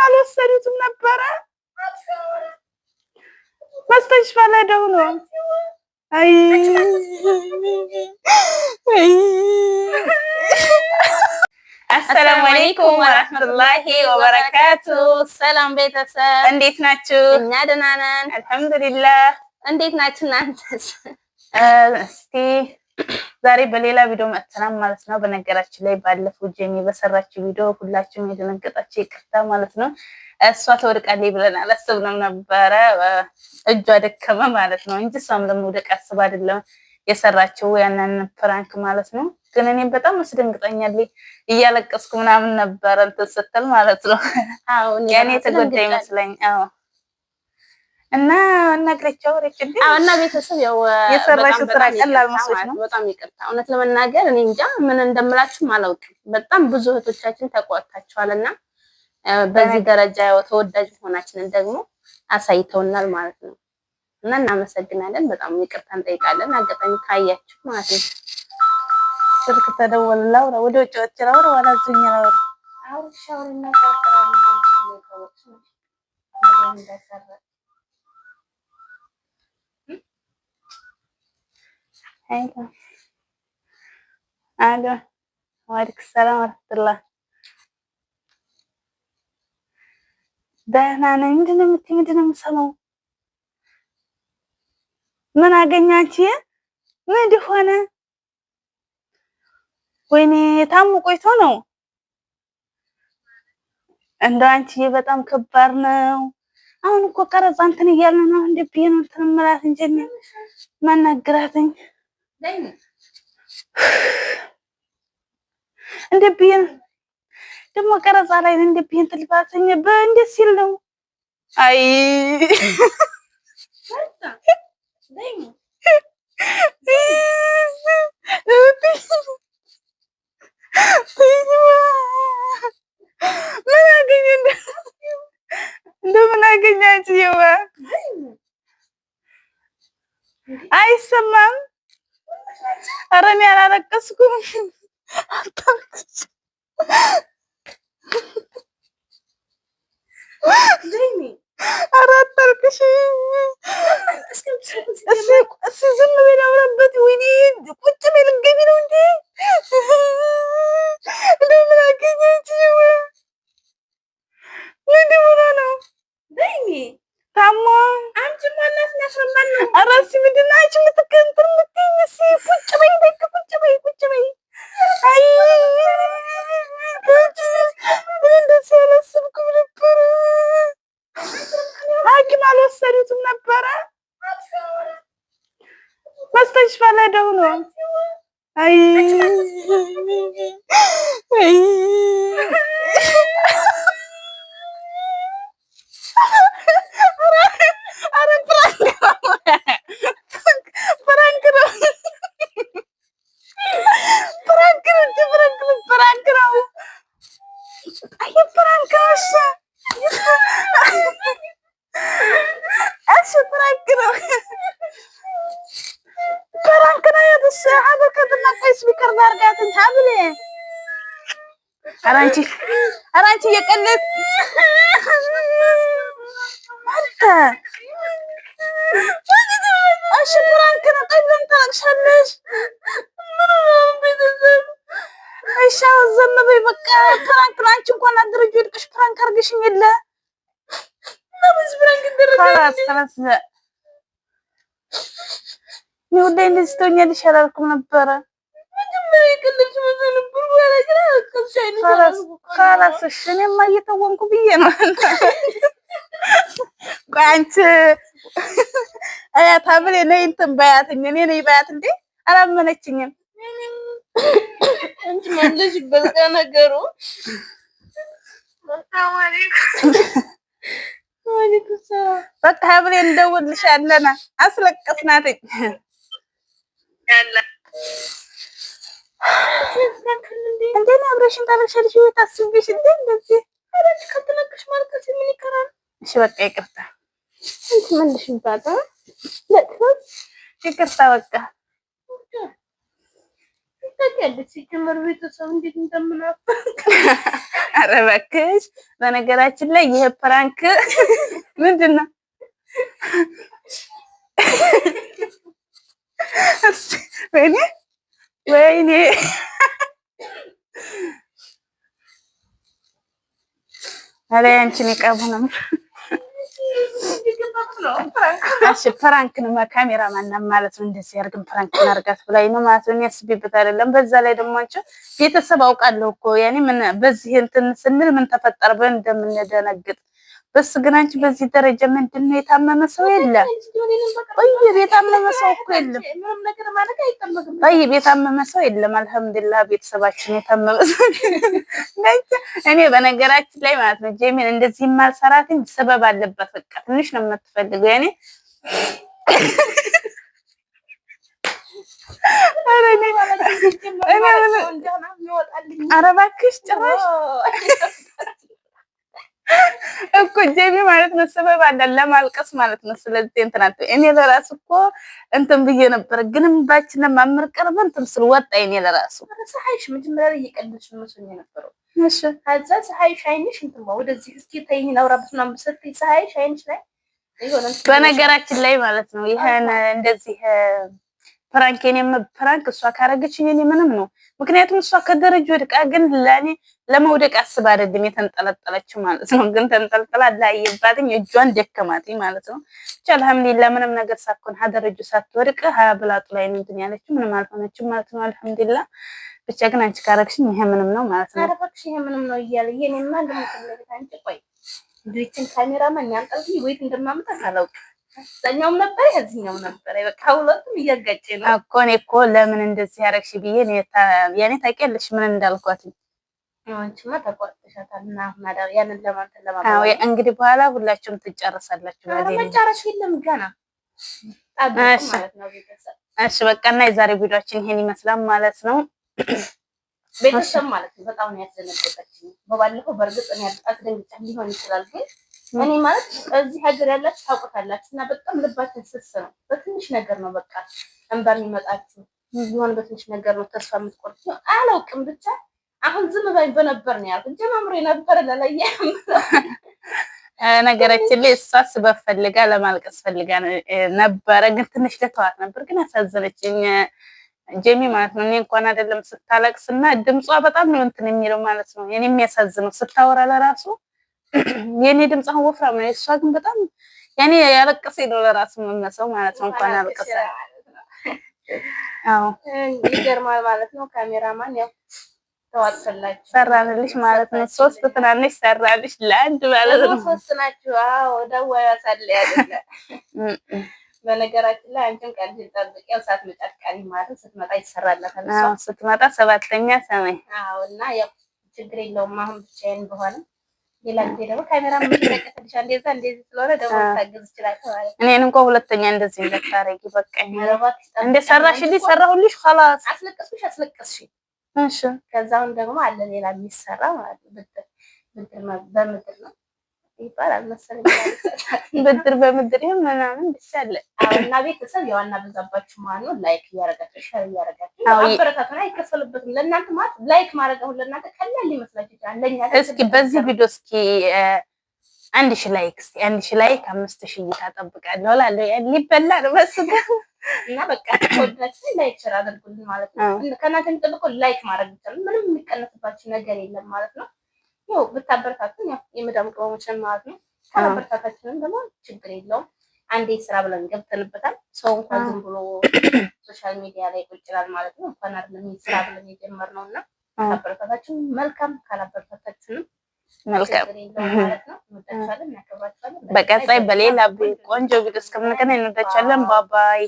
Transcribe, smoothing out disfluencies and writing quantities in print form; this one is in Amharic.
አልወሰዱትም ነበረ። መስተሽፋ ላይ ደውሎ አይ አሰላሙ አለይኩም ወራህመቱላሂ ወበረካቱ። ሰላም ቤተሰብ እንዴት ናችሁ? እኛ ደህና ነን አልሐምዱሊላህ። እንዴት ናችሁ እናንተስ? እስቲ ዛሬ በሌላ ቪዲዮ መጥተናል ማለት ነው። በነገራችን ላይ ባለፈው ጀሚ በሰራችው ቪዲዮ ሁላችሁም የደነገጣችሁ ይቅርታ ማለት ነው። እሷ ተወድቃለች ብለን አላሰብንም ነበረ። እጇ ደከመ ማለት ነው እንጂ እሷም ለመውደቅ አስባ አይደለም የሰራችው ያንን ፕራንክ ማለት ነው። ግን እኔም በጣም አስደንግጠኛለች። እያለቀስኩ ምናምን ነበረ እንትን ስትል ማለት ነው። አዎ ያኔ ተጎዳ ይመስለኝ። አዎ እና ነግረቻው ረጭልኝ። አዎ እና ቤተሰብ ያው የሰራችው ስራ ቀላል መስሎሽ ነው? በጣም ይቅርታ። እውነት ለመናገር እኔ እንጃ ምን እንደምላችሁ አላውቅም። በጣም ብዙ እህቶቻችን ተቆጥታችኋልና በዚህ ደረጃ ያው ተወዳጅ መሆናችንን ደግሞ አሳይተውናል ማለት ነው። እና እናመሰግናለን። በጣም ይቅርታ እንጠይቃለን። አጋጣሚ ካያችሁ ማለት ነው። ስልክ ተደወለ። ላውራ ወደ ውጭ ወጥቼ ላውራ ወላዝኛ ላውራ አውርሻውና ተቀራራቢ አሎ ወአለይኩም ሰላም ወራህመቱላህ። ደህና ነኝ። ምንድን ነው የምትይኝ? ምንድን ነው የምሰማው? ምን አገኛች? ምን ሆነ? ወይኔ ታሙ ቆይቶ ነው። እንደው አንቺዬ በጣም ከባድ ነው። አሁን እኮ ቀረጻ እንትን እያልን ነው። እንደ ብዬሽ ነው እንትን የምላት እንጂ ማናግራትኝ እንደ ብዬሽ ነው ደግሞ ቀረጻ ላይ እንደ ብዬሽ እንትን ልባትኝ በእንዴት ሲል ነው። አይ ምን አገኘ እንደምን አገኛች? ይዋ አይሰማም። ኧረ እኔ አላለቀስኩም። ኧረ አታልቅሽ። እስኪ ዝም በይ ላውራበት። ወይኔ ቁጭ በይ ልትገቢ ነው እንዴ? እንደምን አገኘች? ይዋ ምንድን ሆኖ ነው? ታሞ አንቺ ማናት ነሽማን ነው? ኧረ እስኪ ምንድን ነው አንቺ የምትከንተር የምትይኝ? እስኪ ቁጭ በይ በቃ ቁጭ በይ ቁጭ በይ። አይ እንደዚህ አላሰብኩም ነበረ። ሐኪም አልወሰዱትም ነበረ። መስተሽፋ ላይ ደውሎ አይ አይ ኧረ አንቺ እየቀለድሽ አንተ። እሺ ፕራንክ ነው። ጠይቀን ታለቅሻለሽ። እሺ አሁን ዝም በይ በቃ። ፕራንክ ነው። አንቺ እንኳን አድርጊ ወድቀሽ ፕራንክ አድርገሽኝ የለ ይኸውልሽ እንደዚህ ትሆኛለሽ አላልኩም ነበረ። ካላስ እኔማ እየተወንኩ ብዬ ነው። ቆይ አንቺ አያት አብሬ ነይ እንትን በያትኝ። እኔ ነኝ በያት እንዴ? አላመነችኝም። አንቺ ማለሽበት ነገሩ በቃ አብሬ እንደውልሻለን። አስለቀስናትኝ እንዴ ነው አብረሽን ታለቅሻለሽ? ወይ ታስቢሽ እንዴ እንደዚህ? ኧረ አንቺ ከተለቀሽ ማልቀስ ምን ይቀራል? እሺ በቃ ይቅርታ። አንቺ መልሽባት። ይቅርታ በቃ ታውቂያለሽ ሲጀመር ቤተሰብ እንዴት እንደምናፍቅ። ኧረ እባክሽ በነገራችን ላይ ይሄ ፕራንክ ምንድን ነው? ወይኔ ወይኔ ኧረ አንቺን ይቀቡንም። እሺ ፕራንክ ነው ካሜራማን ማለት ነው። እንደዚህ አድርገን ፕራንክ እናድርጋት ብላኝ ነው ማለት ነው። እኔ አስቤበት አይደለም። በዛ ላይ ደግሞ አንቺ ቤተሰብ አውቃለሁ እኮ ያኔ ምን በዚህ እንትን ስንል ምን ተፈጠረ ብለን እንደምንደነግጥ በስ ግን አንቺ በዚህ ደረጃ ምንድን ነው? የታመመ ሰው የለም። ጠይብ የታመመ ሰው እኮ የለም። ጠይብ የታመመ ሰው የለም። አልሐምዱሊላህ ቤተሰባችን የታመመ ሰው እኔ በነገራችን ላይ ማለት ነው ጄሚን እንደዚህ ማልሰራትኝ ሰበብ አለበት። በቃ ትንሽ ነው የምትፈልገው ያኔ ኧረ እባክሽ ጭራሽ እኮ ጄሚ ማለት ነው ሰበብ አለ ለማልቀስ ማለት ነው። ስለዚህ እንትን አትበይ። እኔ ለራሱ እኮ እንትን ብዬ ነበር ግን እንባችን ማምር ቀርበ እንትን ስል ወጣ። እኔ ለራሱ ፀሐይሽ መጀመሪያ ላይ እየቀለድሽ ነው መስሎኝ የነበረው። እሺ ከዛ ፀሐይሽ አይንሽ እንትን ወደዚህ እስኪ ተይኝ አውራብሽ ምናምን ስትይ ፀሐይሽ አይንሽ ላይ ይሆነ። በነገራችን ላይ ማለት ነው ይሄን እንደዚህ ፕራንኬን ፕራንክ እሷ ካረገችኝ እኔ ምንም ነው። ምክንያቱም እሷ ከደረጃ ወድቃ ግን ለኔ ለመውደቅ አስባ አይደለም የተንጠለጠለችው ማለት ነው። ግን ተንጠልጥላ ላይባትኝ እጇን ደከማትኝ ማለት ነው። ብቻ አልሐምዱሊላህ ምንም ነገር ሳትሆን ሀደረጁ ሳትወድቅ ብላጡ ላይ እንትን ያለችው ምንም አልሆነችም ማለት ነው። አልሐምዱሊላህ ብቻ ግን አንቺ ካረግሽኝ ይሄ ምንም ነው ማለት ነው። ኧረ እባክሽ ይሄ ምንም ነው እያለ የኔማ እንደምትለኝ አንቺ ቆይ ዱይትን ካሜራማን ያንጠልኝ ወይ እንደማመጣ አላውቅም። እዛኛውም ነበር እዚህኛውም ነበር። በቃ ሁለቱም እያጋጨኝ ነው እኮ እኔ እኮ ለምን እንደዚህ ያረግሽ ብዬ ያኔ ታውቂያለሽ ምን እንዳልኳት። አንቺማ ተቆጥተሻታልና ማዳር ያንን ለማንተን ለማባል አዎ እንግዲህ በኋላ ሁላችሁም ትጨርሳላችሁ። ባዲ መጨረስ የለም ገና እሺ ማለት ነው ቤተሰብ። እሺ በቃ እና የዛሬ ቪዲዮአችን ይሄን ይመስላል ማለት ነው ቤተሰብ ማለት ነው። በጣም ነው ያስደነገጠችኝ። በባለፈው በእርግጥ እኔ አስደንግጬ ሊሆን ይችላል ግን እኔ ማለት እዚህ ሀገር ያላችሁ ታውቁታላችሁ እና በጣም ልባችን ስስ ነው። በትንሽ ነገር ነው በቃ እንባ የሚመጣችሁ የሆነ በትንሽ ነገር ነው ተስፋ የምትቆርጡ አላውቅም። ብቻ አሁን ዝም ባይ በነበር ነው ያልኩት። ጀማምሮ ነበር ለለየ ነገራችን ላይ እሷ ስበብ ፈልጋ ለማልቀስ ፈልጋ ነበረ ግን ትንሽ ለተዋት ነበር ግን አሳዘነችኝ ጄሚ ማለት ነው። እኔ እንኳን አይደለም ስታለቅስና ድምጿ በጣም ነው እንትን የሚለው ማለት ነው። እኔ የሚያሳዝነው ስታወራ ለራሱ የኔ ድምጽ አሁን ወፍራም ነው። እሷ ግን በጣም ያኔ ያለቀሰ ነው ለራሱ መመሰው ማለት ነው። እንኳን አለቀሰ አዎ ይገርማል ማለት ነው። ካሜራማን ያው ተዋጥላችሁ ሰራንልሽ ማለት ነው። ሶስት ትናንሽ ሰራልሽ ለአንድ ማለት ነው። ሶስት ናችሁ። አዎ ደዋያ ሳለ አይደለ በነገራችን ላይ አንቺም ቀን ሲጠብቂው ሳትመጣ ቀን ማለት ስትመጣ ይሰራላታል። አዎ ስትመጣ ሰባተኛ ሰማይ አዎ እና ያው ችግር የለውም አሁን ብቻዬን በሆነ ሌላ ጊዜ ደግሞ ካሜራ ምን ተቀጥልሽ እንደዚህ ስለሆነ ደግሞ ታግዝ ይችላል ማለት ነው። እኔን እንኳን ሁለተኛ እንደዚህ እንደታረጊ በቃኝ። እንደ ሰራሽልኝ ሰራሁልሽ خلاص አስለቀስሽ። እሺ ከዛውን ደግሞ አለ ሌላ የሚሰራ ማለት ነው። በምድር ነው ይባላል መሰለኝ ብድር በምድር ይሄን ምናምን ይሻለ። አዎ እና ቤተሰብ ያዋና በዛባችሁ ማለት ነው። ላይክ እያረጋችሁ ሼር እያረጋችሁ አበረታቱና አይከፈልበትም። ለእናንተ ማለት ላይክ ማድረግ አሁን ለእናንተ ቀላል ሊመስላችሁ ይችላል። ለኛ እስኪ በዚህ ቪዲዮ እስኪ 1000 ላይክ እስኪ 1000 ላይክ 5000 እይታ እጠብቃለሁ እላለሁ። ሊበላ ነው መስገ እና በቃ ተወዳችሁ ላይክ ሼር አድርጉልን ማለት ነው። ከእናንተ የሚጠብቀው ላይክ ማድረግ ብቻ ነው። ምንም የሚቀነስባችሁ ነገር የለም ማለት ነው። ያው ብታበረታቱን ያው የመዳም ቅመሞችን ማለት ነው። ካበረታታችንን ደግሞ ችግር የለውም። አንዴ ስራ ብለን ገብተንበታል። ሰው እንኳን ዝም ብሎ ሶሻል ሚዲያ ላይ ቁጭ ይላል ማለት ነው። እንኳን አይደለም ስራ ብለን የጀመርነውና ካበረታታችን መልካም፣ ካላበረታታችንም መልካም ማለት ነው። እንወዳችኋለን፣ እናከብራችኋለን። በቀጣይ በሌላ ቆንጆ ቪዲዮ እስከምንገናኝ እንወዳችኋለን። ባባይ